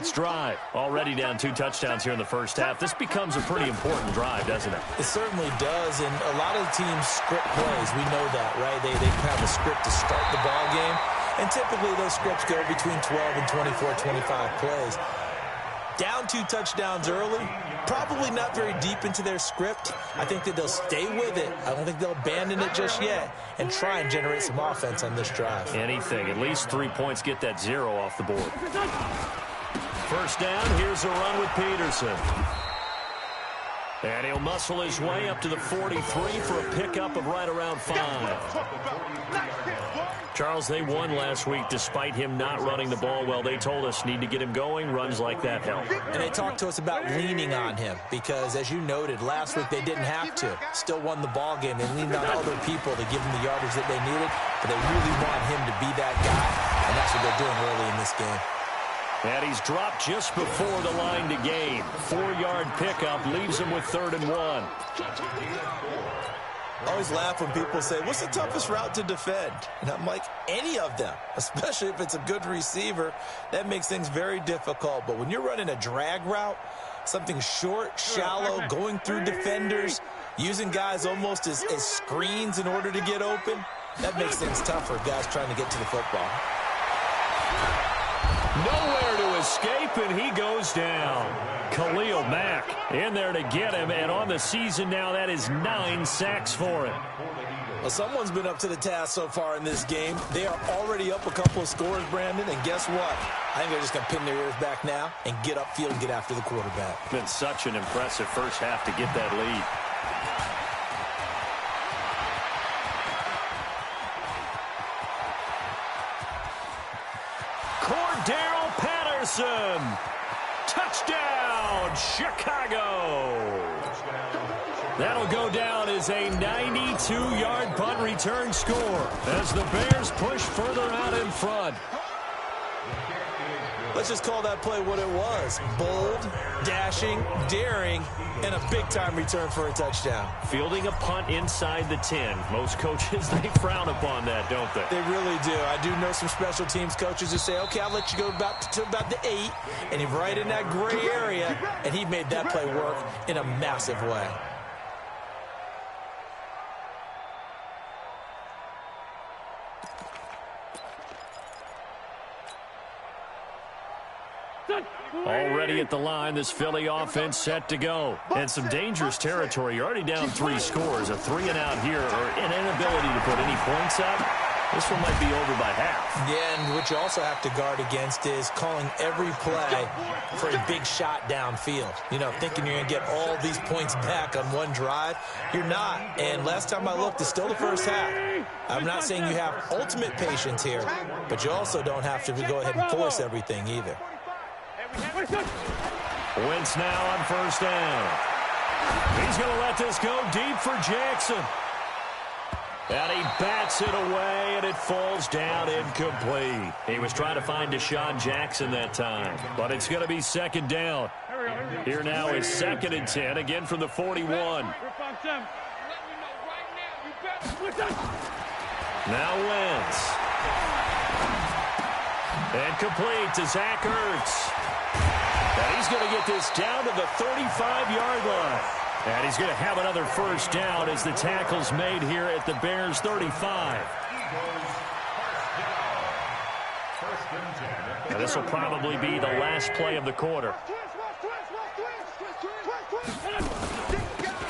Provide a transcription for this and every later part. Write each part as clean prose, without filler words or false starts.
next drive. Already down 2 touchdowns here in the first half. This becomes a pretty important drive, doesn't it? It certainly does, and a lot of the teams script plays. We know that, right? They have a script to start the ball game, and typically those scripts go between 12 and 24, 25 plays. Down 2 touchdowns early, probably not very deep into their script. I think that they'll stay with it. I don't think they'll abandon it just yet and try and generate some offense on this drive. Anything. At least 3 points, get that 0 off the board. First down, here's a run with Peterson. And he'll muscle his way up to the 43 for a pickup of right around 5. Charles, they won last week despite him not running the ball well. They told us need to get him going. Runs like that help. And they talked to us about leaning on him because, as you noted, last week they didn't have to. Still won the ball game. They leaned on other people to give them the yardage that they needed, but they really want him to be that guy, and that's what they're doing early in this game. And he's dropped just before the line to gain. 4-yard pickup leaves him with 3rd and 1. I always laugh when people say, what's the toughest route to defend? And I'm like, any of them, especially if it's a good receiver. That makes things very difficult. But when you're running a drag route, something short, shallow, going through defenders, using guys almost as screens in order to get open, that makes things tough for guys trying to get to the football. Nowhere to escape, and he goes down. Khalil Mack in there to get him, and on the season now, that is 9 sacks for him. Well, someone's been up to the task so far in this game. They are already up a couple of scores, Brandon, and guess what? I think they're just going to pin their ears back now and get upfield and get after the quarterback. Been such an impressive first half to get that lead. Cordero Patterson. Touchdown, Chicago. That'll go down as a 92-yard punt return score as the Bears push further out in front. Let's just call that play what it was. Bold, dashing, daring, and a big-time return for a touchdown. Fielding a punt inside the 10. Most coaches, they frown upon that, don't they? They really do. I do know some special teams coaches who say, okay, I'll let you go to about the 8, and he's right in that gray area, and he made that play work in a massive way. Already at the line, this Philly offense set to go. And some dangerous territory. You're already down 3 scores. A 3-and-out here, or an inability to put any points up. This one might be over by half. Yeah, and what you also have to guard against is calling every play for a big shot downfield. You know, thinking you're going to get all these points back on one drive. You're not. And last time I looked, it's still the first half. I'm not saying you have ultimate patience here, but you also don't have to go ahead and force everything either. Wentz now on first down. He's going to let this go deep for Jackson. And he bats it away, and it falls down incomplete. He was trying to find Deshaun Jackson that time, but it's going to be 2nd down. Here now is 2nd and 10, again from the 41. Now Wentz. And complete to Zach Ertz. And he's going to get this down to the 35-yard line. And he's going to have another first down as the tackle's made here at the Bears' 35. Now this will probably be the last play of the quarter.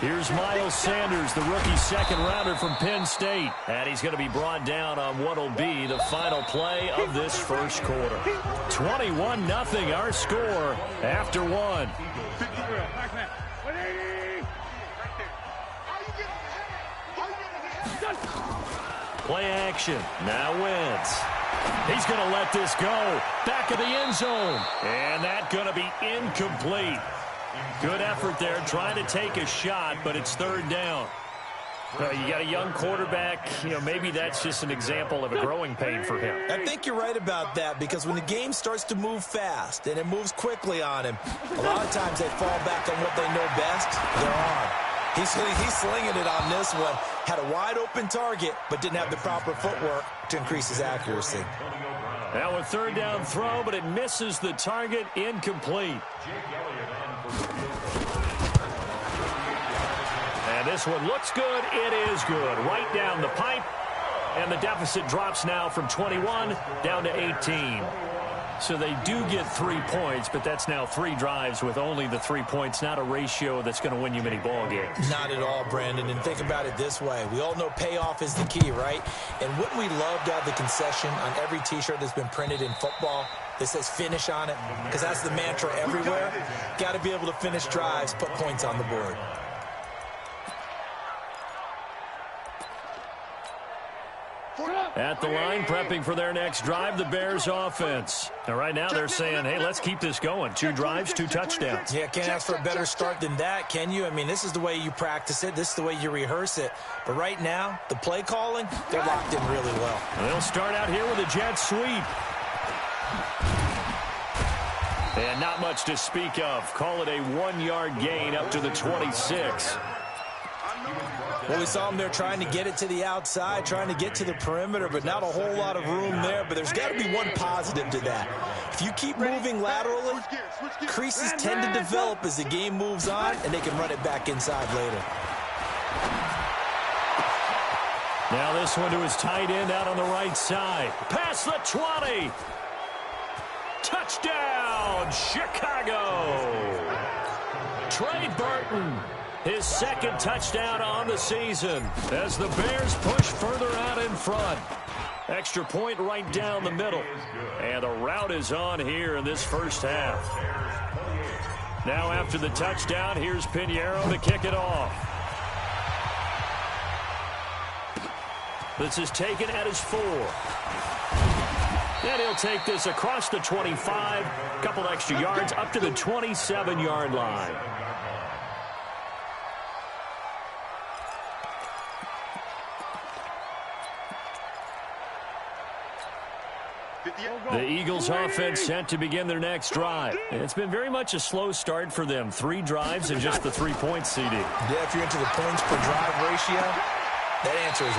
Here's Miles Sanders, the rookie 2nd-rounder from Penn State. And he's going to be brought down on what will be the final play of this first quarter. 21-0 our score after 1. Play action. Now Wentz. He's going to let this go. Back of the end zone. And that's going to be incomplete. Good effort there, trying to take a shot, but it's 3rd down. You got a young quarterback, maybe that's just an example of a growing pain for him. I think you're right about that, because when the game starts to move fast and it moves quickly on him, a lot of times they fall back on what they know best, their arm. He's slinging it on this one. Had a wide open target, but didn't have the proper footwork to increase his accuracy. Now a third down throw, but it misses the target, incomplete. And this one looks good. It is good. Right down the pipe. And the deficit drops now from 21 down to 18. So they do get 3 points, but that's now 3 drives with only the 3 points, not a ratio that's going to win you many ball games. Not at all, Brandon. And think about it this way. We all know payoff is the key, right? And wouldn't we love to have the concession on every T-shirt that's been printed in football that says finish on it? Because that's the mantra everywhere. Got to be able to finish drives, put points on the board. At the line, prepping for their next drive, the Bears offense. Now, right now, they're saying, hey, let's keep this going. 2 drives, 2 touchdowns. Yeah, can't ask for a better start than that, can you? I mean, this is the way you practice it. This is the way you rehearse it. But right now, the play calling, they're locked in really well. They'll start out here with a jet sweep. And not much to speak of. Call it a 1-yard gain up to the 26. Well, we saw them there trying to get it to the outside, trying to get to the perimeter, but not a whole lot of room there. But there's got to be one positive to that. If you keep moving laterally, creases tend to develop as the game moves on, and they can run it back inside later. Now this one to his tight end out on the right side. Past the 20. Touchdown, Chicago. Trey Burton. His second touchdown on the season as the Bears push further out in front. Extra point right down the middle. And the route is on here in this first half. Now after the touchdown, here's Pinheiro to kick it off. This is taken at his 4. And he'll take this across the 25. A couple extra yards up to the 27-yard line. The Eagles offense set to begin their next drive. It's been very much a slow start for them. 3 drives and just the 3 points, CD. Yeah, if you're into the points per drive ratio, that answer is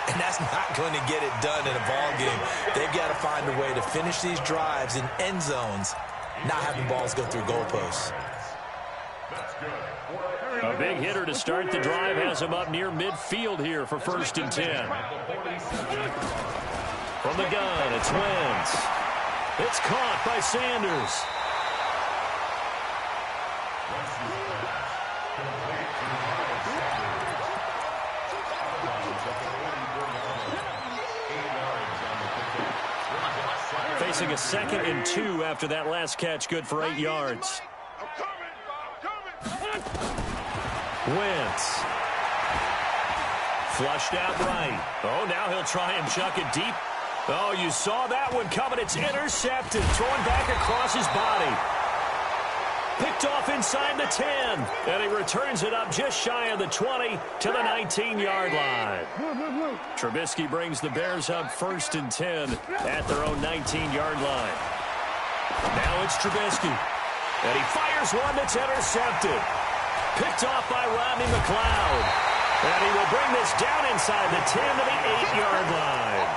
1. And that's not going to get it done in a ball game. They've got to find a way to finish these drives in end zones, not having balls go through goalposts. A big hitter to start the drive has him up near midfield here for 1st and 10. From the gun, it's Wentz. It's caught by Sanders. Facing a 2nd and 2 after that last catch, good for 8 yards. Wentz. Flushed out right. Oh, now he'll try and chuck it deep. Oh, you saw that one coming. It's intercepted. Thrown back across his body. Picked off inside the 10. And he returns it up just shy of the 20 to the 19-yard line. Trubisky brings the Bears up 1st and 10 at their own 19-yard line. Now it's Trubisky. And he fires one that's intercepted. Picked off by Rodney McLeod. And he will bring this down inside the 10 to the 8-yard line.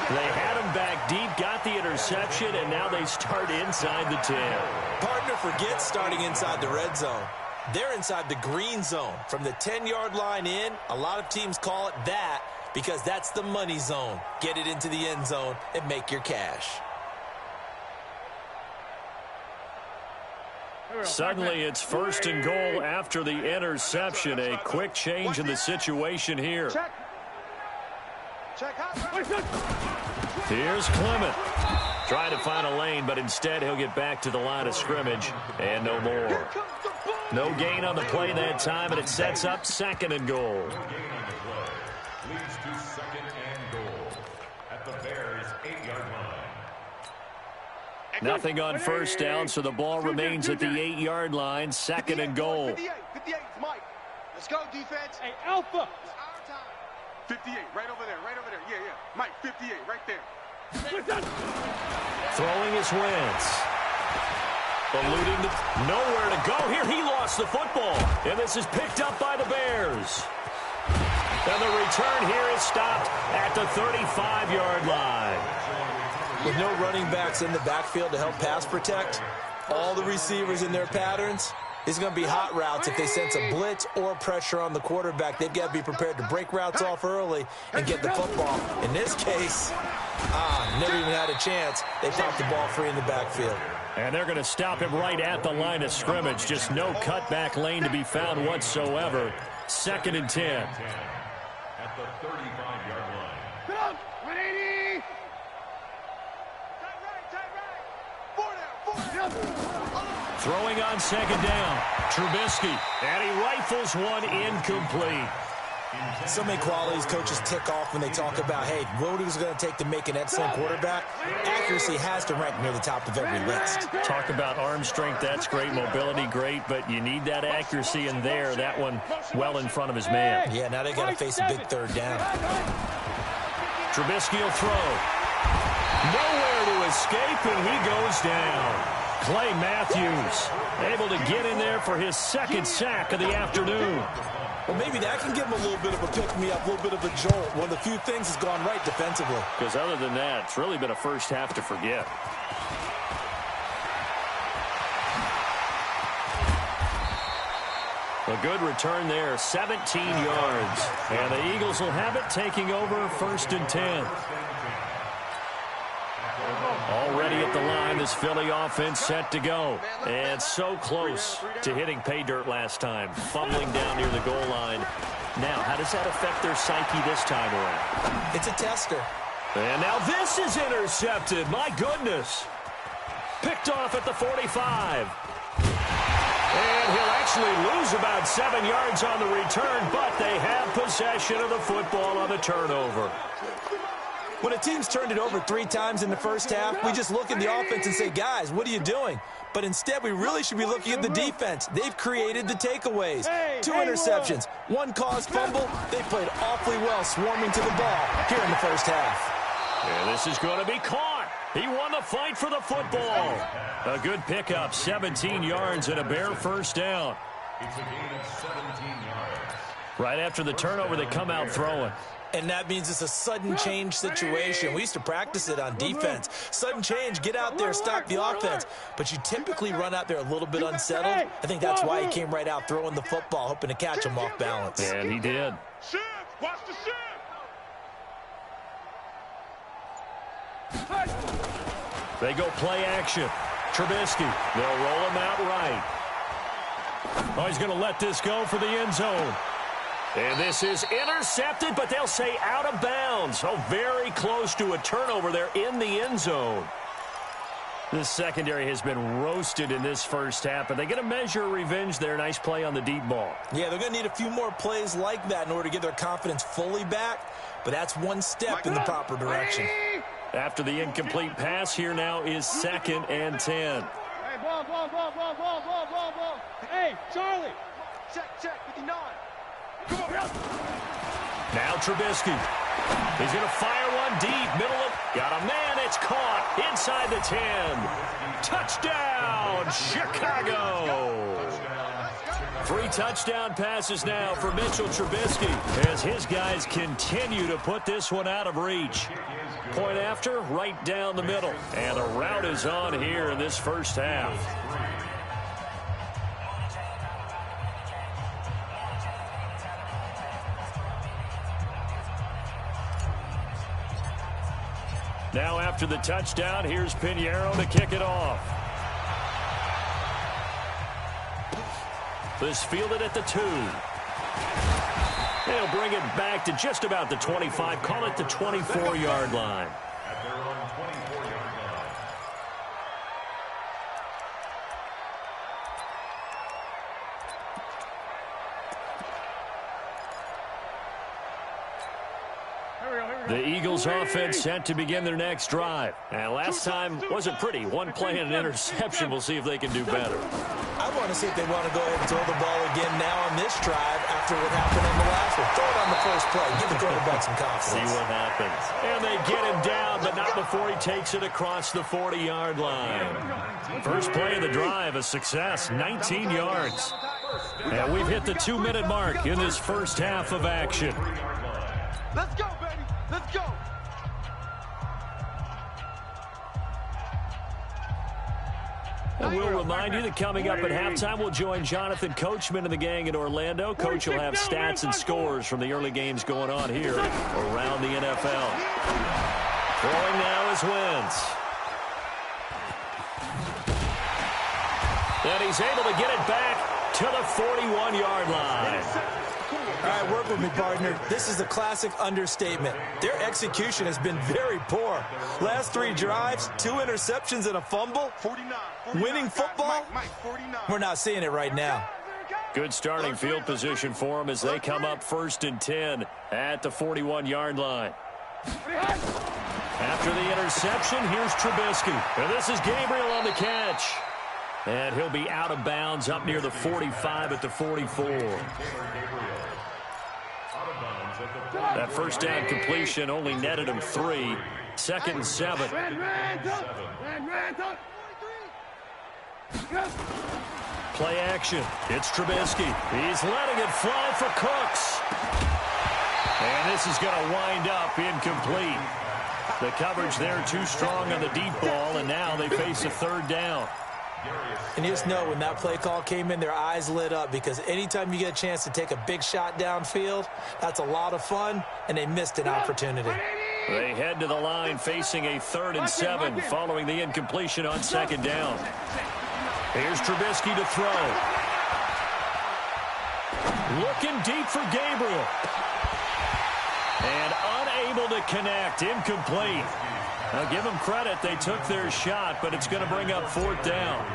They had him back deep, got the interception, and now they start inside the 10. Partner forgets starting inside the red zone. They're inside the green zone. From the 10-yard line in, a lot of teams call it that because that's the money zone. Get it into the end zone and make your cash. Suddenly it's 1st and goal after the interception. A quick change in the situation here. Here's Clement. Trying to find a lane, but instead he'll get back to the line of scrimmage and no more. No gain on the play that time, and it sets up 2nd and goal. Leads to 2nd and goal at the Bears' 8-yard line. Nothing on 1st down, so the ball remains at the 8-yard line. 2nd and goal. 58, Mike. Let's go, defense. Hey, Alpha. 58, right over there. Yeah. Mike, 58, right there. Throwing his Wentz. Eluding nowhere to go here. He lost the football. And this is picked up by the Bears. And the return here is stopped at the 35-yard line. With no running backs in the backfield to help pass protect, all the receivers in their patterns, it's going to be hot routes if they sense a blitz or pressure on the quarterback. They've got to be prepared to break routes off early and get the football. In this case, never even had a chance. They popped the ball free in the backfield. And they're going to stop him right at the line of scrimmage. Just no cutback lane to be found whatsoever. 2nd and 10. At the 35-yard line. 180. Throwing on 2nd down. Trubisky. And he rifles one incomplete. So many qualities coaches tick off when they talk about, hey, what is it going to take to make an excellent quarterback? Accuracy has to rank near the top of every list. Talk about arm strength, that's great. Mobility, great, but you need that accuracy in there. That one well in front of his man. Yeah, now they got to face a big 3rd down. Trubisky will throw. Nowhere to escape, and he goes down. Clay Matthews able to get in there for his 2nd sack of the afternoon. Well, maybe that can give him a little bit of a pick-me-up, a little bit of a jolt. One of the few things has gone right defensively. Because other than that, it's really been a first half to forget. A good return there, 17 yards. And the Eagles will have it, taking over 1st and 10. Already at the line, this Philly offense set to go. And so close to hitting pay dirt last time, fumbling down near the goal line. Now, how does that affect their psyche this time around? It's a tester. And now this is intercepted. My goodness. Picked off at the 45. And he'll actually lose about 7 yards on the return, but they have possession of the football on the turnover. When a team's turned it over 3 times in the first half, we just look at the offense and say, guys, what are you doing? But instead, we really should be looking at the defense. They've created the takeaways. 2 interceptions, 1 caused fumble. They played awfully well swarming to the ball here in the first half. And this is going to be caught. He won the fight for the football. A good pickup, 17 yards and a bare first down. It's a gain of 17 yards. Right after the turnover, they come out throwing. And that means it's a sudden change situation. We used to practice it on defense. Sudden change, get out there, stop the offense. But you typically run out there a little bit unsettled. I think that's why he came right out throwing the football, hoping to catch him off balance. And he did. Shift. Watch the shift. They go play action. Trubisky. They'll roll him out right. Oh, he's going to let this go for the end zone. And this is intercepted, but they'll say out of bounds. Oh, very close to a turnover there in the end zone. This secondary has been roasted in this first half, but they get a measure of revenge there. Nice play on the deep ball. Yeah, they're going to need a few more plays like that in order to get their confidence fully back, but that's one step in the proper direction. After the incomplete pass, here now is 2nd and 10. Hey, ball. Hey, Charlie. Check, 59. Come on. Now Trubisky. He's going to fire one deep. Middle of. Got a man. It's caught inside the 10. Touchdown, Chicago. 3 touchdown passes now for Mitchell Trubisky as his guys continue to put this one out of reach. Point after, right down the middle. And the route is on here in this first half. Now after the touchdown, here's Pinheiro to kick it off. This fielded at the 2. They'll bring it back to just about the 25. Call it the 24-yard line. At their own 24-yard line. The Eagles offense set to begin their next drive. And last time wasn't pretty. 1 play and an interception. We'll see if they can do better. I want to see if they want to go ahead and throw the ball again now on this drive after what happened on the last one. Throw it on the first play. Give the quarterback some confidence. See what happens. And they get him down, but not before he takes it across the 40-yard line. First play of the drive, a success, 19 yards. And we've hit the 2-minute mark in this first half of action. Let's go, baby. Let's go. And we'll remind you that coming up at halftime, we'll join Jonathan Coachman and the gang in Orlando. Coach will have stats and scores from the early games going on here around the NFL. Throwing now is Wentz. And he's able to get it back to the 41-yard line. All right, work with me, partner. This is a classic understatement. Their execution has been very poor. Last 3 drives, 2 interceptions and a fumble. 49. Winning football? Mike, 49. We're not seeing it right now. Good starting field position for them as they come up 1st and 10 at the 41-yard line. After the interception, here's Trubisky. And this is Gabriel on the catch. And he'll be out of bounds up near the 45 at the 44. That first down completion only netted him 3. 2nd and 7. Play action. It's Trubisky. He's letting it fly for Cooks. And this is going to wind up incomplete. The coverage there too strong on the deep ball, and now they face a 3rd down. And you just know when that play call came in, their eyes lit up, because anytime you get a chance to take a big shot downfield, that's a lot of fun, and they missed an opportunity. They head to the line facing a 3rd and 7 following the incompletion on 2nd down. Here's Trubisky to throw. Looking deep for Gabriel. And unable to connect. Incomplete. Now give them credit. They took their shot, but it's going to bring up 4th down.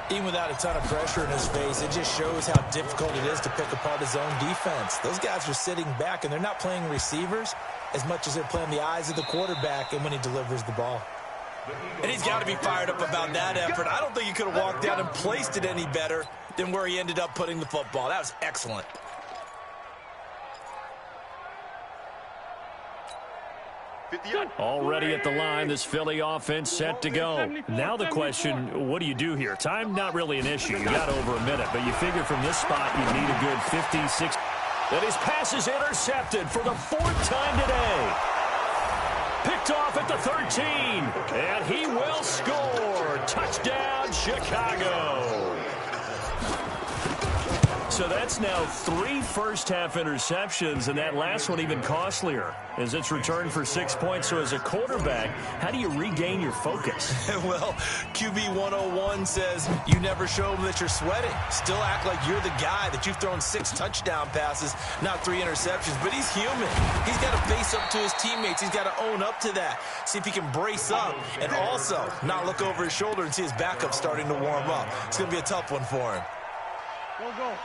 Even without a ton of pressure in his face, it just shows how difficult it is to pick apart his own defense. Those guys are sitting back, and they're not playing receivers as much as they're playing the eyes of the quarterback and when he delivers the ball. And he's got to be fired up about that effort. I don't think he could have walked down and placed it any better than where he ended up putting the football. That was excellent. Already at the line, this Philly offense set to go. Now the question, what do you do here? Time not really an issue. You got over a minute, but you figure from this spot you need a good 50, 60. And his pass is intercepted for the 4th time today. Picked off at the 13. And he will score. Touchdown, Chicago. So that's now 3 first-half interceptions, and that last one even costlier as it's returned for 6 points. So as a quarterback, how do you regain your focus? Well, QB 101 says you never show them that you're sweating. Still act like you're the guy, that you've thrown 6 touchdown passes, not 3 interceptions. But he's human. He's got to face up to his teammates. He's got to own up to that. See if he can brace up and also not look over his shoulder and see his backup starting to warm up. It's going to be a tough one for him.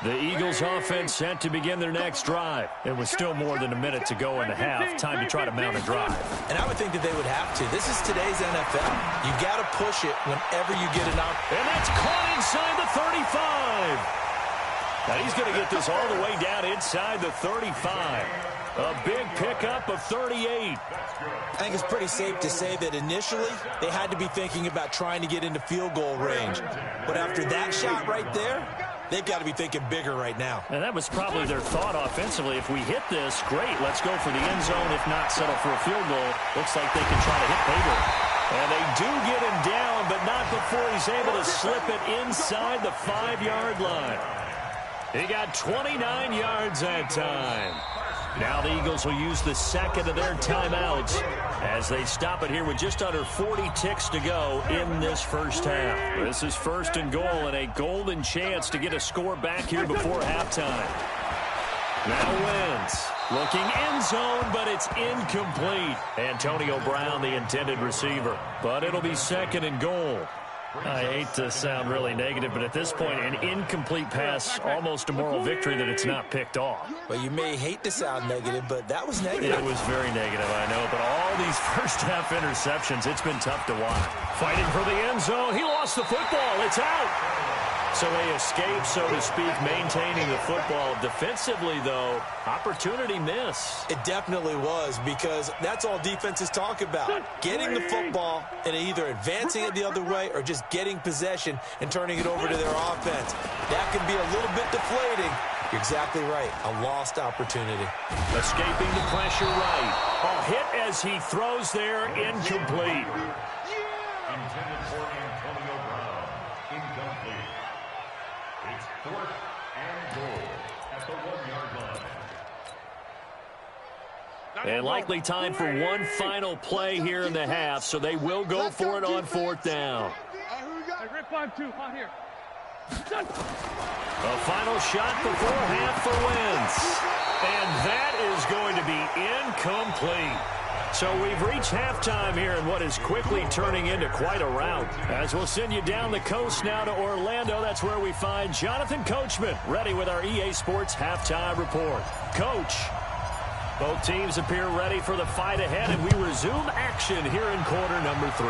The Eagles offense set to begin their next drive. It was still more than a minute to go in the half. Time to try to mount a drive. And I would think that they would have to. This is today's NFL. You got to push it whenever you get an opportunity. And that's caught inside the 35. Now he's going to get this all the way down inside the 35. A big pickup of 38. I think it's pretty safe to say that initially they had to be thinking about trying to get into field goal range. But after that shot right there, they've got to be thinking bigger right now. And that was probably their thought offensively. If we hit this, great. Let's go for the end zone. If not, settle for a field goal. Looks like they can try to hit bigger. And they do get him down, but not before he's able to slip it inside the 5-yard line. He got 29 yards that time. Now the Eagles will use the second of their timeouts as they stop it here with just under 40 ticks to go in this first half. This is 1st and goal and a golden chance to get a score back here before halftime. Now Wentz looking end zone, but it's incomplete. Antonio Brown, the intended receiver. But it'll be 2nd and goal. I hate to sound really negative, but at this point, an incomplete pass, almost a moral victory that it's not picked off. Well, you may hate to sound negative, but that was negative. It was very negative, I know, but all these first-half interceptions, it's been tough to watch. Fighting for the end zone. He lost the football. It's out. So they escape, so to speak, maintaining the football. Defensively, though, opportunity miss. It definitely was, because that's all defenses talk about. Getting the football and either advancing it the other way or just getting possession and turning it over to their offense. That can be a little bit deflating. You're exactly right. A lost opportunity. Escaping the pressure right. A hit as he throws there, incomplete. Intended for Antonio Brown. 4th and goal at the 1-yard line. And likely time for one final play here in the half, so they will go for it on 4th down. Red 5-2, on here. A final shot before half for Wentz. And that is going to be incomplete. So we've reached halftime here in what is quickly turning into quite a rout. As we'll send you down the coast now to Orlando, that's where we find Jonathan Coachman, ready with our EA Sports halftime report. Coach, both teams appear ready for the fight ahead, and we resume action here in quarter number 3.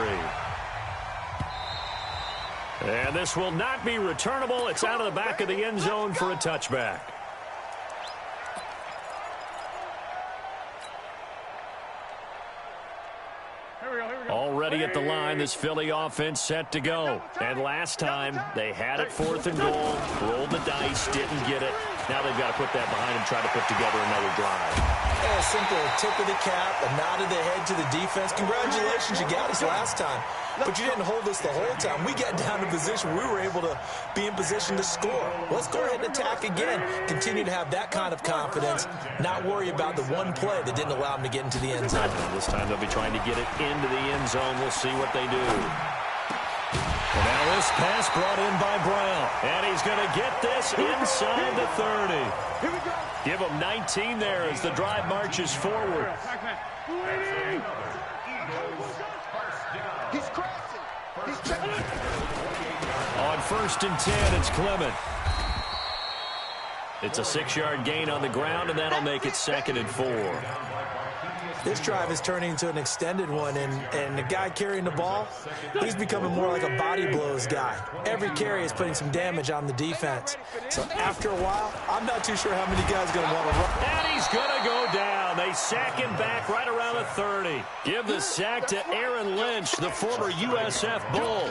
And this will not be returnable. It's out of the back of the end zone for a touchback. Already at the line, this Philly offense set to go. And last time, they had it 4th and goal, rolled the dice, didn't get it. Now they've got to put that behind them, try to put together another drive. Yeah, a simple tip of the cap, a nod of the head to the defense. Congratulations, you got us last time. But you didn't hold us the whole time. We got down to position. We were able to be in position to score. Let's go ahead and attack again. Continue to have that kind of confidence. Not worry about the one play that didn't allow them to get into the end zone. This time they'll be trying to get it into the end zone. We'll see what they do. And now this pass brought in by Brown. And he's going to get this inside the 30. Here we go. Give him 19 there as the drive marches forward. He's crossing. He's checking. On 1st and 10, it's Clement. It's a 6-yard gain on the ground, and that'll make it 2nd and 4. This drive is turning into an extended one, and the guy carrying the ball, he's becoming more like a body blows guy. Every carry is putting some damage on the defense. So after a while, I'm not too sure how many guys are going to want to run. And he's going to go down. They sack him back right around the 30. Give the sack to Aaron Lynch, the former USF Bull.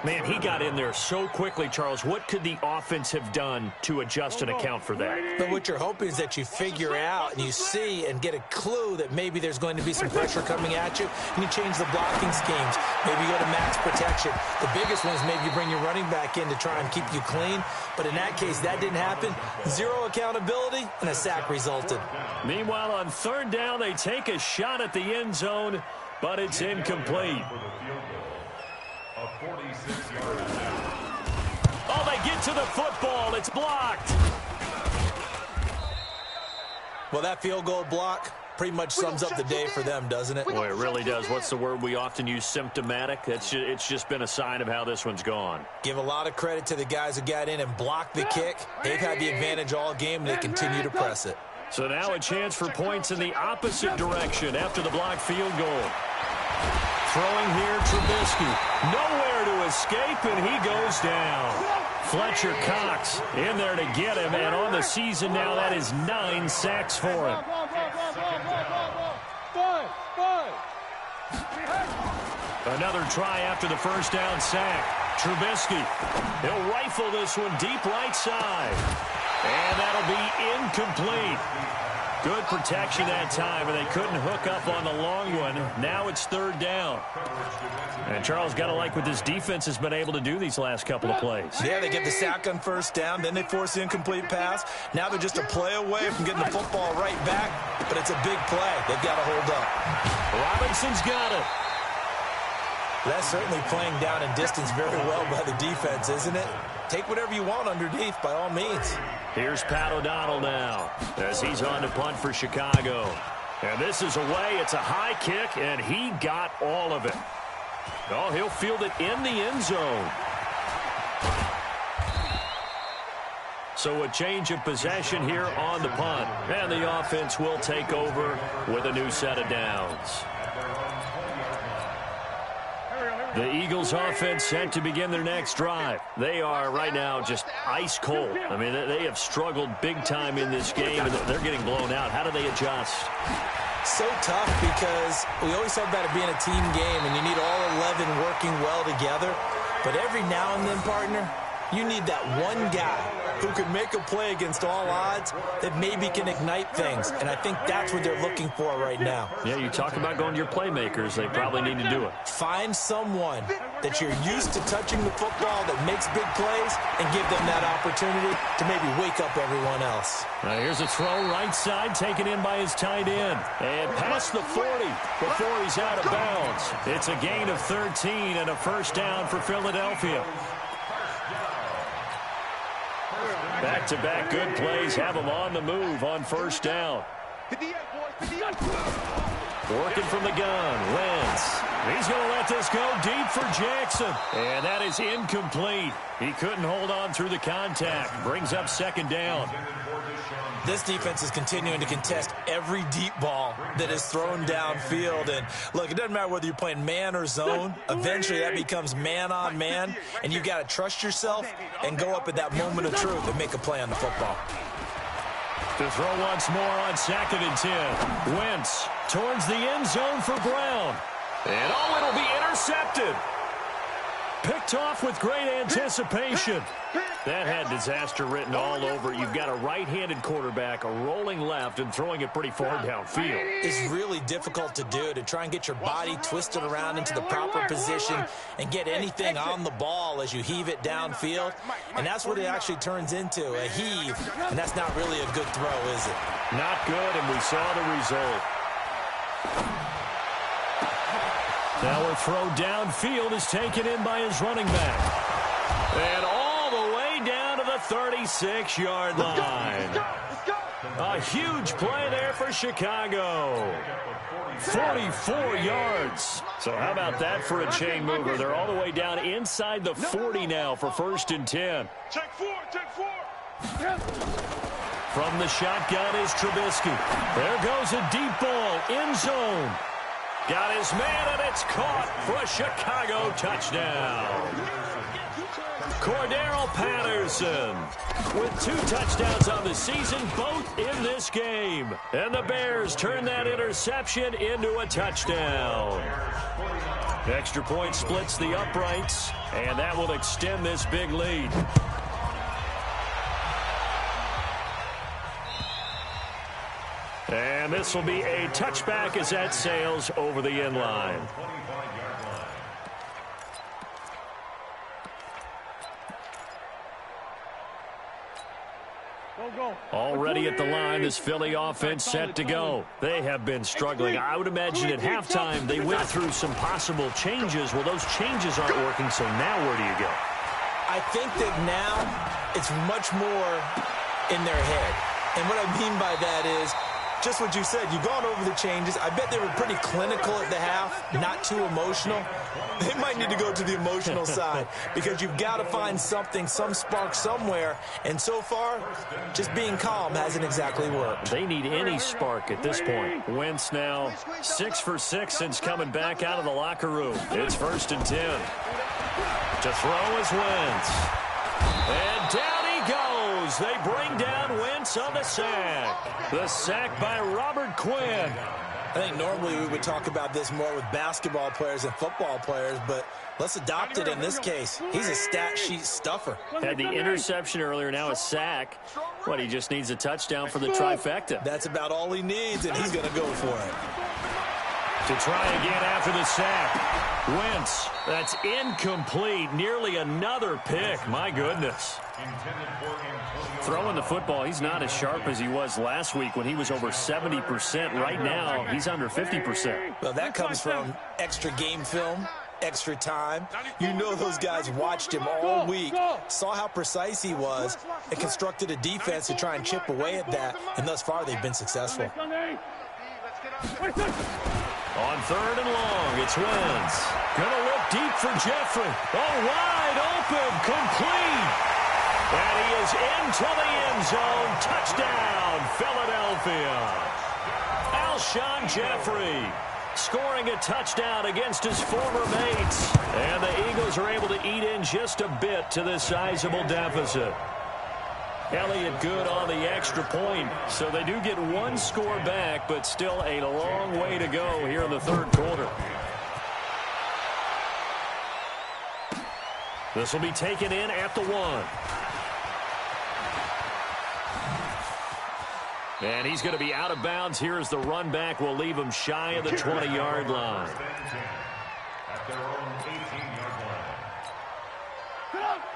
Man, he got in there so quickly, Charles. What could the offense have done to adjust and account for that? But what you're hoping is that you figure out and you see and get a clue that maybe there's going to be some pressure coming at you, and you change the blocking schemes. Maybe you go to max protection. The biggest one is maybe you bring your running back in to try and keep you clean. But in that case, that didn't happen. Zero accountability, and a sack resulted. Meanwhile, on 3rd down, they take a shot at the end zone, but it's incomplete. Oh, they get to the football. It's blocked. Well, that field goal block pretty much sums up the day for them, doesn't it? Boy, it really does. What's the word we often use? Symptomatic. It's just been a sign of how this one's gone. Give a lot of credit to the guys who got in and blocked the kick. They've had the advantage all game, and they continue to press it. So now a chance for points in the opposite direction after the blocked field goal. Throwing here, Trubisky. Nowhere to escape, and he goes down. Fletcher Cox in there to get him, and on the season now, that is 9 sacks for him. Another try after the 1st down sack. Trubisky, he'll rifle this one deep right side. And that'll be incomplete. Good protection that time, and they couldn't hook up on the long one. Now it's 3rd down. And Charles, got to like what this defense has been able to do these last couple of plays. Yeah, they get the sack on 1st down, then they force the incomplete pass. Now they're just a play away from getting the football right back, but it's a big play. They've got to hold up. Robinson's got it. That's certainly playing down in distance very well by the defense, isn't it? Take whatever you want underneath, by all means. Here's Pat O'Donnell now as he's on to punt for Chicago. And this is away. It's a high kick, and he got all of it. Oh, he'll field it in the end zone. So a change of possession here on the punt. And the offense will take over with a new set of downs. The Eagles offense set to begin their next drive. They are right now just ice cold. I mean, they have struggled big time in this game, and they're getting blown out. How do they adjust? So tough because we always talk about it being a team game, and you need all 11 working well together. But every now and then, partner, you need that one guy who can make a play against all odds that maybe can ignite things. And I think that's what they're looking for right now. Yeah, you talk about going to your playmakers. They probably need to do it. Find someone that you're used to touching the football, that makes big plays, and give them that opportunity to maybe wake up everyone else. Here's a throw right side, taken in by his tight end. And past the 40 before he's out of bounds. It's a gain of 13 and a first down for Philadelphia. Back-to-back good plays have them on the move on first down. 58, boys, 58. Working from the gun, Wentz. He's going to let this go deep for Jackson. And that is incomplete. He couldn't hold on through the contact. Brings up second down. This defense is continuing to contest every deep ball that is thrown downfield. And, look, it doesn't matter whether you're playing man or zone. Eventually, that becomes man on man. And you've got to trust yourself and go up at that moment of truth and make a play on the football. To throw once more on 2nd and 10. Wentz towards the end zone for Brown. And, it'll be intercepted. Picked off with great anticipation. That had disaster written all over it. You've got a right-handed quarterback, a rolling left, and throwing it pretty far downfield. It's really difficult to do, to try and get your body twisted around into the proper position and get anything on the ball as you heave it downfield. And that's what it actually turns into, a heave. And that's not really a good throw, is it? Not good, and we saw the result. Now a throw downfield is taken in by his running back. And all the way down to the 36-yard line. A huge play there for Chicago. 44 yards. So how about that for a chain mover? They're all the way down inside the 40 now for 1st and 10. Check four. From the shotgun is Trubisky. There goes a deep ball, end zone. Got his man, and it's caught for a Chicago touchdown. Cordero Patterson with 2 touchdowns on the season, both in this game. And the Bears turn that interception into a touchdown. Extra point splits the uprights, and that will extend this big lead. And this will be a touchback as that sails over the end line. Already at the line, this Philly offense set to go. They have been struggling. I would imagine at halftime they went through some possible changes. Well, those changes aren't working, so now where do you go? I think that now it's much more in their head. And what I mean by that is, just what you said, you've gone over the changes. I bet they were pretty clinical at the half, not too emotional. They might need to go to the emotional side because you've got to find something, some spark somewhere. And so far, just being calm hasn't exactly worked. They need any spark at this point. Wentz now 6 for 6 since coming back out of the locker room. It's 1st and 10. To throw is Wentz. And down he goes. They bring down Wentz on the sack. The sack by Robert Quinn. I think normally we would talk about this more with basketball players and football players, but let's adopt it in this case. He's a stat sheet stuffer. Had the interception earlier, now a sack. What, he just needs a touchdown for the trifecta. That's about all he needs, and he's going to go for it. To try again after the sack. Wentz, that's incomplete. Nearly another pick. My goodness. Throwing the football, he's not as sharp as he was last week when he was over 70%. Right now, he's under 50%. Well, that comes from extra game film, extra time. You know those guys watched him all week, saw how precise he was, and constructed a defense to try and chip away at that, and thus far they've been successful. On 3rd and long, it's Wentz. Gonna look deep for Jeffrey. Oh, wide open, complete. And he is into the end zone. Touchdown, Philadelphia. Alshon Jeffrey scoring a touchdown against his former mates. And the Eagles are able to eat in just a bit to this sizable deficit. Elliott good on the extra point. So they do get one score back, but still a long way to go here in the 3rd quarter. This will be taken in at the 1. And he's going to be out of bounds here as the run back will leave him shy of the 20-yard line. At their own 18-yard line.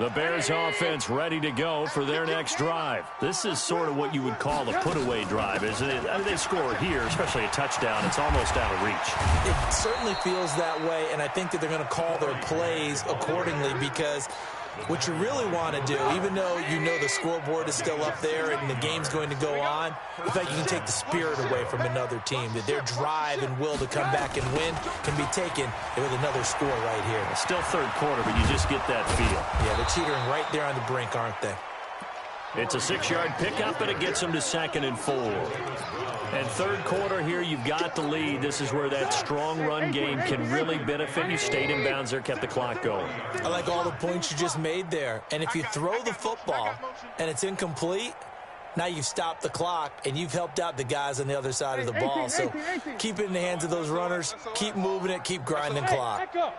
The Bears offense ready to go for their next drive. This is sort of what you would call a put-away drive, isn't it? I mean, they score here, especially a touchdown. It's almost out of reach. It certainly feels that way, and I think that they're going to call their plays accordingly because what you really want to do, even though you know the scoreboard is still up there and the game's going to go on, the fact you can take the spirit away from another team, that their drive and will to come back and win can be taken with another score right here. Still third quarter, but you just get that feel. Yeah, they're teetering right there on the brink, aren't they? It's a 6-yard pickup, and it gets them to 2nd and 4. And third quarter here, you've got the lead. This is where that strong run game can really benefit you. Stayed in bounds there, kept the clock going. I like all the points you just made there. And if you throw the football and it's incomplete, now you've stopped the clock and you've helped out the guys on the other side of the ball. So keep it in the hands of those runners. Keep moving it. Keep grinding clock. Kill.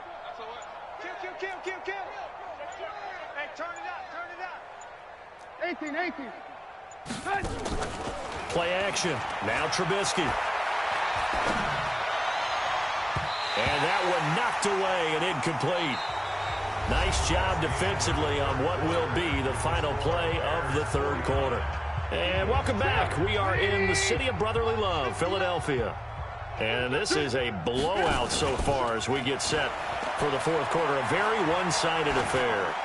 Hey, turn it up. 18. Play action. Now Trubisky. And that one knocked away and incomplete. Nice job defensively on what will be the final play of the third quarter. And welcome back. We are in the city of brotherly love, Philadelphia. And this is a blowout so far as we get set for the fourth quarter. A very one-sided affair.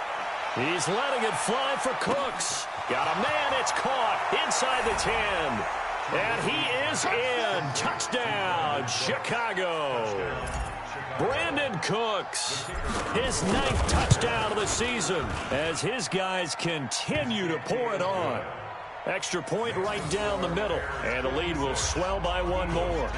He's letting it fly for Cooks. Got a man, it's caught inside the 10. And he is in. Touchdown, Chicago. Brandon Cooks, his 9th touchdown of the season as his guys continue to pour it on. Extra point right down the middle, and the lead will swell by one more.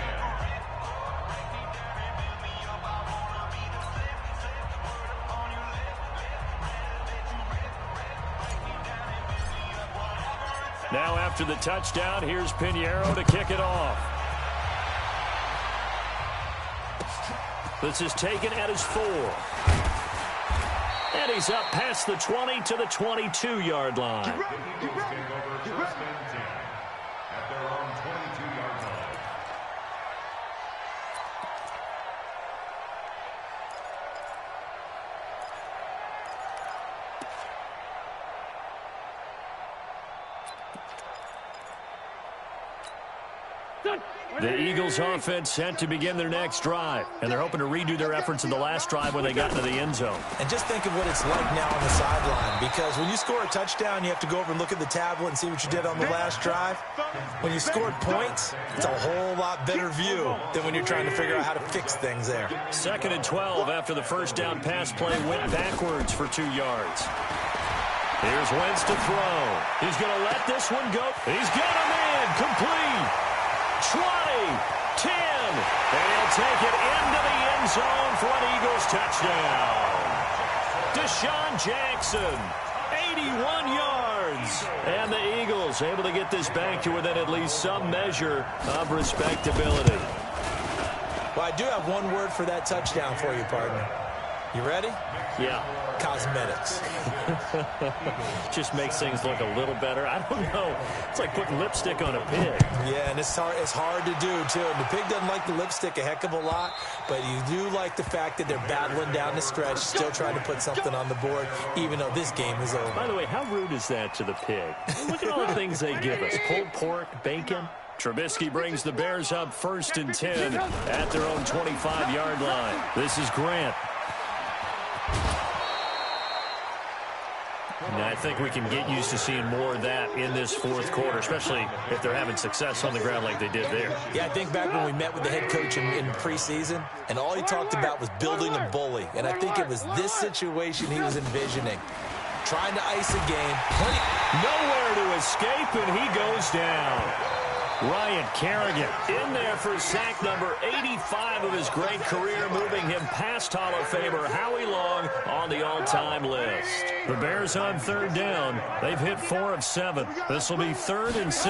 Now after the touchdown, here's Pinheiro to kick it off. This is taken at his 4. And he's up past the 20 to the 22-yard line. At their own 22-yard line. The Eagles offense set to begin their next drive, and they're hoping to redo their efforts in the last drive when they got into the end zone. And just think of what it's like now on the sideline, because when you score a touchdown, you have to go over and look at the tablet and see what you did on the last drive. When you scored points, it's a whole lot better view than when you're trying to figure out how to fix things there. 2nd and 12 after the first down pass play went backwards for 2 yards. Here's Wentz to throw. He's going to let this one go. He's got a man complete. 20, 10, and he'll take it into the end zone for an Eagles touchdown. Deshaun Jackson, 81 yards. And the Eagles able to get this back to within at least some measure of respectability. Well, I do have one word for that touchdown for you, partner. You ready? Yeah. Cosmetics. Just makes things look a little better. I don't know. It's like putting lipstick on a pig. Yeah, and it's hard to do, too. And the pig doesn't like the lipstick a heck of a lot, but you do like the fact that they're battling down the stretch, still trying to put something on the board, even though this game is over. By the way, how rude is that to the pig? Look at all the things they give us. Pulled pork, bacon. Trubisky brings the Bears up 1st and 10 at their own 25-yard line. This is Grant. And I think we can get used to seeing more of that in this fourth quarter, especially if they're having success on the ground like they did there. Yeah, I think back when we met with the head coach in preseason, and all he talked about was building a bully. And I think it was this situation he was envisioning. Trying to ice a game. Nowhere to escape, and he goes down. Ryan Kerrigan in there for sack number 85 of his great career, moving him past Hall of Famer Howie Long on the all-time list. The Bears on 3rd down. They've hit 4 of 7. This will be 3rd and 6.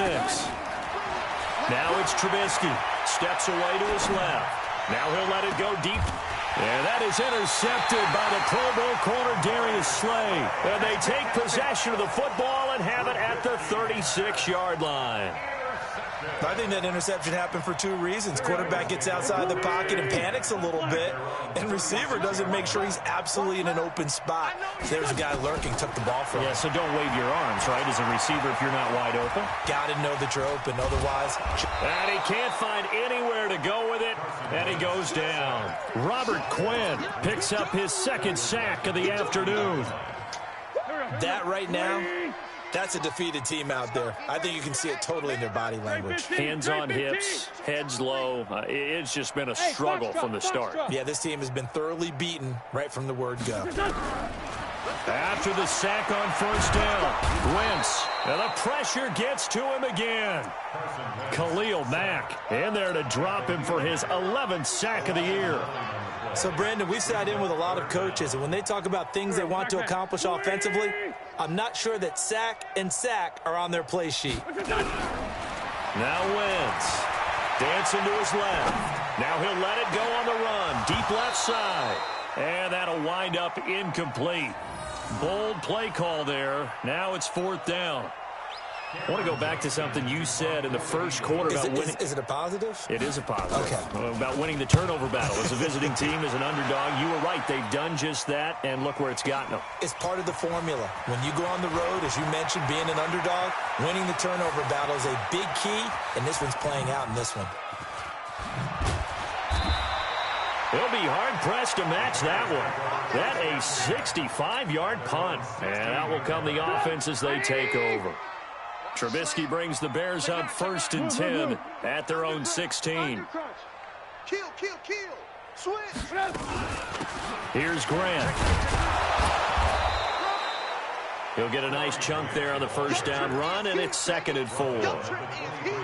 Now it's Trubisky. Steps away to his left. Now he'll let it go deep. And that is intercepted by the Pro Bowl corner Darius Slay. And they take possession of the football and have it at the 36-yard line. I think that interception happened for two reasons. Quarterback gets outside the pocket and panics a little bit, and receiver doesn't make sure he's absolutely in an open spot. So there's a guy lurking, took the ball from him. Yeah, so don't wave your arms, right, as a receiver if you're not wide open. Got to know that you're open, otherwise. And he can't find anywhere to go with it, and he goes down. Robert Quinn picks up his second sack of the afternoon. That right now, that's a defeated team out there. I think you can see it totally in their body language. Hands on hips, heads low. It's just been a struggle from the start. Yeah, this team has been thoroughly beaten right from the word go. After the sack on first down, Wentz, and the pressure gets to him again. Khalil Mack in there to drop him for his 11th sack of the year. So, Brandon, we sat in with a lot of coaches, and when they talk about things they want to accomplish offensively, I'm not sure that sack and sack are on their play sheet. Now Wentz, dancing to his left. Now he'll let it go on the run, deep left side. And that'll wind up incomplete. Bold play call there. Now it's fourth down. I want to go back to something you said in the first quarter about winning. Is it a positive? It is a positive. Okay. About winning the turnover battle. As a visiting team, as an underdog, you were right. They've done just that, and look where it's gotten them. It's part of the formula. When you go on the road, as you mentioned, being an underdog, winning the turnover battle is a big key, and this one's playing out in this one. He'll be hard-pressed to match that one. That a 65-yard punt. And that will come the offense as they take over. Trubisky brings the Bears up 1st and 10 at their own 16. Kill. Switch. Here's Grant. He'll get a nice chunk there on the first down run, and it's 2nd and 4.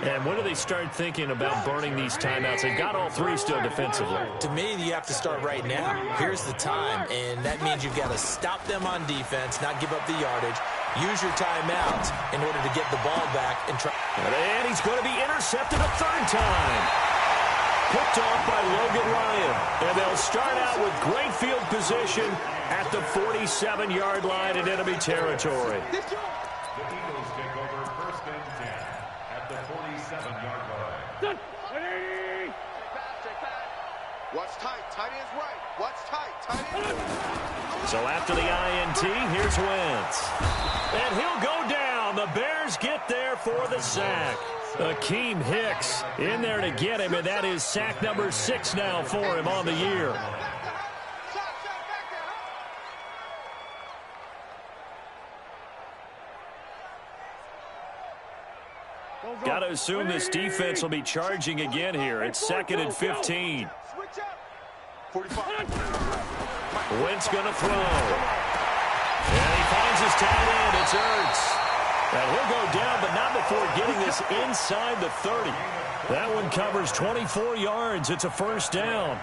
And when do they start thinking about burning these timeouts? They've got all three still defensively. To me, you have to start right now. Here's the time, and that means you've got to stop them on defense, not give up the yardage, use your timeouts in order to get the ball back and try. And he's going to be intercepted a third time. Picked off by Logan Ryan. And they'll start out with great field position at the 47-yard line in enemy territory. The Eagles take over 1st and 10 at the 47-yard line. Watch tight. Tight end's right. Watch tight. Tight end. So after the INT, here's Wentz. And he'll go down. The Bears get there for the sack. Akeem Hicks in there to get him, and that is sack number 6 now for him on the year. Got to assume this defense will be charging again here. It's 2nd and 15. 45. Wentz going to throw. And he finds his tight end. It's Ertz. And he'll go down, but not before getting this inside the 30. That one covers 24 yards. It's a first down.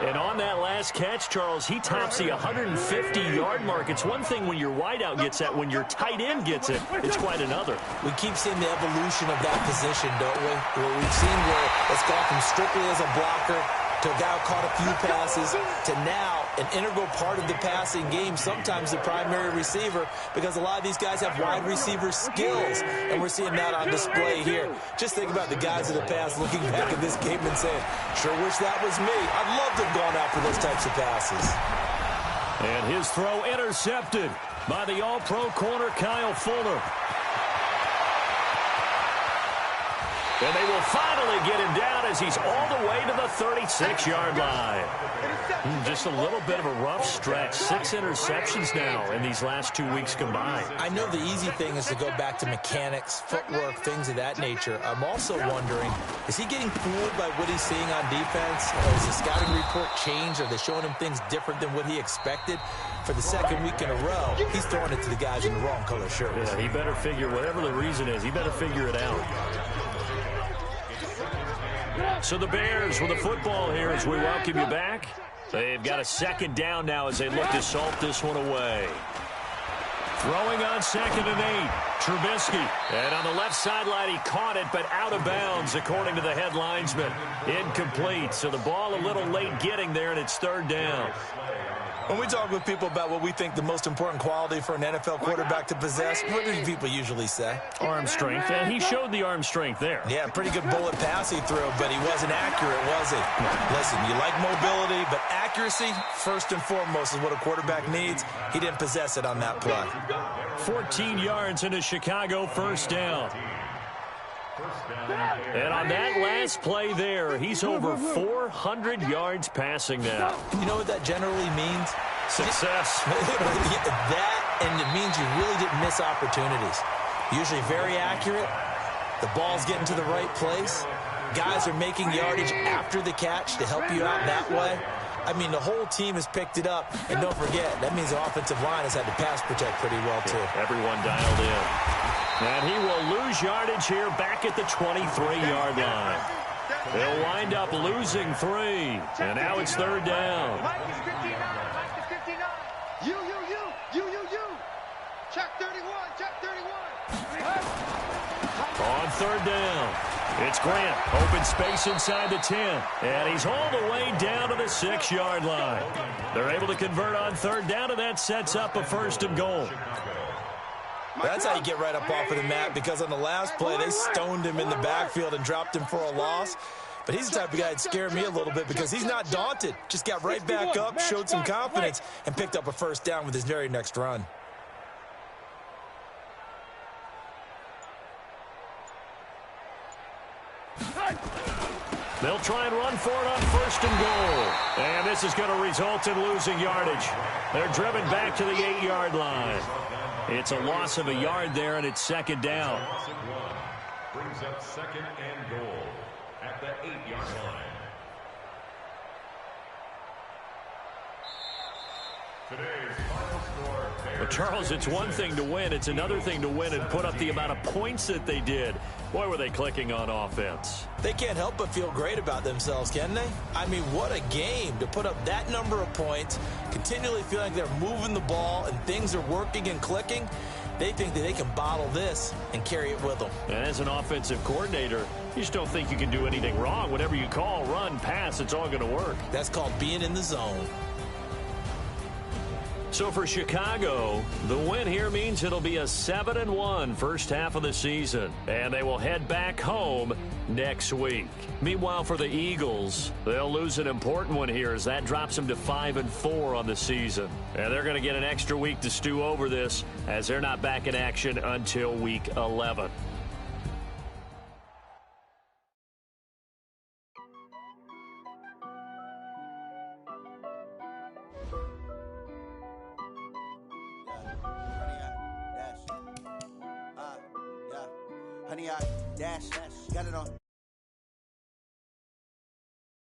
And on that last catch, Charles, he tops the 150-yard mark. It's one thing when your wideout gets that. When your tight end gets it, it's quite another. We keep seeing the evolution of that position, don't we? Where we've seen where it's gone from strictly as a blocker to a guy who caught a few passes to now an integral part of the passing game, sometimes the primary receiver, because a lot of these guys have wide receiver skills, and we're seeing that on display here. Just think about the guys in the past looking back at this game and saying, sure wish that was me. I'd love to have gone after those types of passes. And his throw intercepted by the all-pro corner Kyle Fuller. And they will finally get him down as he's all the way to the 36-yard line. Just a little bit of a rough stretch. 6 interceptions now in these last 2 weeks combined. I know the easy thing is to go back to mechanics, footwork, things of that nature. I'm also wondering, is he getting fooled by what he's seeing on defense? Or has the scouting report changed? Are they showing him things different than what he expected? For the second week in a row, he's throwing it to the guys in the wrong color shirts. Yeah, he better figure, whatever the reason is, he better figure it out. So the Bears with the football here as we welcome you back. They've got a second down now as they look to salt this one away. Throwing on 2nd and 8, Trubisky. And on the left sideline, he caught it, but out of bounds, according to the head linesman. Incomplete, so the ball a little late getting there, and it's 3rd down. When we talk with people about what we think the most important quality for an NFL quarterback to possess, what do people usually say? Arm strength, and he showed the arm strength there. Yeah, pretty good bullet pass he threw, but he wasn't accurate, was he? Listen, you like mobility, but accuracy, first and foremost, is what a quarterback needs. He didn't possess it on that play. 14 yards into Chicago, first down. And on that last play there, he's over 400 yards passing now. You know what that generally means? Success. That, and it means you really didn't miss opportunities. Usually very accurate. The ball's getting to the right place. Guys are making yardage after the catch to help you out that way. I mean, the whole team has picked it up. And don't forget, that means the offensive line has had to pass protect pretty well, too. Everyone dialed in. And he will lose yardage here back at the 23-yard line. They'll wind up losing 3. And now it's third down. Mike is 59. Mike is 59. You. Check 31. Check 31. On third down, it's Grant. Open space inside the 10. And he's all the way down to the 6-yard line. They're able to convert on third down, and that sets up a first and goal. That's how you get right up off of the mat, because on the last play, they stoned him in the backfield and dropped him for a loss. But he's the type of guy that scared me a little bit because he's not daunted. Just got right back up, showed some confidence, and picked up a first down with his very next run. They'll try and run for it on first and goal. And this is going to result in losing yardage. They're driven back to the 8-yard line. It's a loss of a yard there, and it's second down. Brings up second and goal at the 8-yard line. Today's final score. But Charles, it's one thing to win. It's another thing to win and put up the amount of points that they did. Boy, were they clicking on offense. They can't help but feel great about themselves, can they? I mean, what a game to put up that number of points, continually feeling like they're moving the ball and things are working and clicking. They think that they can bottle this and carry it with them. And as an offensive coordinator, you just don't think you can do anything wrong. Whatever you call, run, pass, it's all going to work. That's called being in the zone. So for Chicago, the win here means it'll be a 7-1 first half of the season, and they will head back home next week. Meanwhile, for the Eagles, they'll lose an important one here as that drops them to 5-4 on the season. And they're going to get an extra week to stew over this as they're not back in action until week 11. Honey, I dash, got it on.